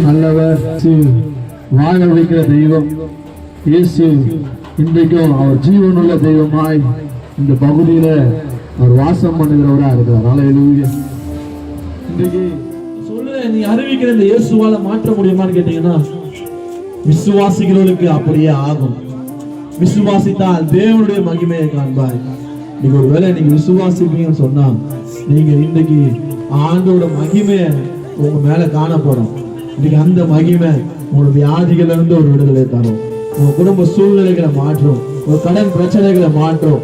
நல்லவர், வாழ வைக்கிற தெய்வம் இயேசு. இன்றைக்கும் அவர் ஜீவனுள்ள தெய்வமாய் இந்த பகுதியில அவர் வாசம் பண்ணுகிறவரா இருக்கிறார். அல்லேலூயா. இன்றைக்கு நீ அறிவிக்கிற இந்த இயேசுவால மாற்ற முடியுமான்னு கேட்டீங்கன்னா, விசுவாசிக்கிறவர்களுக்கு அப்படியே ஆகும். விசுவாசித்தால் தேவனுடைய மகிமையை காண்பாய். நீங்க ஒருவேளை நீங்க விசுவாசிப்பீங்கன்னு சொன்னா, நீங்க இன்னைக்கு ஆண்டோட மகிமையை உங்க மேல காணப்படும். இன்னைக்கு அந்த மகிமை உங்களோட வியாதிகள்ல இருந்து ஒரு விடுதலை தரும், உங்க குடும்ப சூழ்நிலைகளை மாற்றும், உங்க கடன் பிரச்சனைகளை மாற்றும்,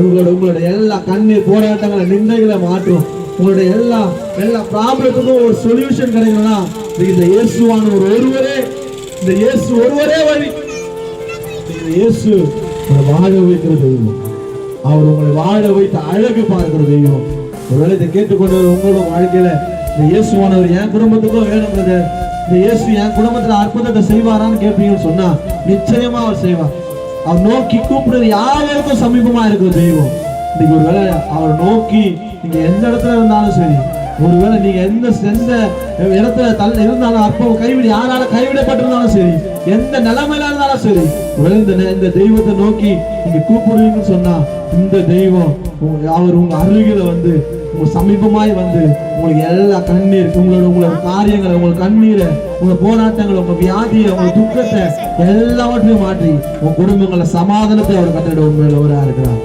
உங்களோட எல்லா கண்ணீர் போராட்டங்களை நிந்தைகளை மாற்றும். உங்களுடைய எல்லா ப்ராப்ளத்துக்கும் ஒரு சொல்யூஷன் கிடைக்கணும்னா இந்த இயேசுவான ஒருவரே, இந்த இயேசு ஒருவரே வழி. இந்த இயேசு உங்களை வாழ வைக்கிற தெய்வம். அவர் உங்களை வாழ வைத்து அழகு பார்க்கிற தெய்வம். ஒருவேளை இதை கேட்டுக்கொண்டு உங்களோட வாழ்க்கையில இந்த இயேசுவானவர் என் குடும்பத்துக்கும் வேணுங்கிறது, இந்த இயேசு என் குடும்பத்துல அற்புதத்தை செய்வாரான்னு கேட்பீங்கன்னு சொன்னா, நிச்சயமா அவர் செய்வார். அவர் நோக்கி கூப்பிடுறது யாருக்கும் சமீபமா இருக்கிற தெய்வம். இன்னைக்கு ஒருவேளை அவர் நோக்கி நீங்க எந்த இடத்துல இருந்தாலும் சரி, ஒருவேளை நீங்க எந்த இடத்துல இருந்தாலும், அப்போ யாரால கைவிடப்பட்டிருந்தாலும் சரி, எந்த நிலைமையில இருந்தாலும் சரி, இந்த தெய்வத்தை நோக்கி நீங்க கூப்பிடுவீங்கன்னு சொன்னா, இந்த தெய்வம் அவர் உங்க அருகில வந்து உங்க சமீபமாய் வந்து உங்களுக்கு எல்லா கண்ணீர், உங்களோட காரியங்களை, உங்க கண்ணீரை, உங்க போராட்டங்களை, உங்க வியாதியை, உங்க துக்கத்தை எல்லாவற்றையும் மாற்றி உங்க குடும்பங்களை சமாதானத்தை அவர் கட்டிட உண்மையில இருக்கிறார்.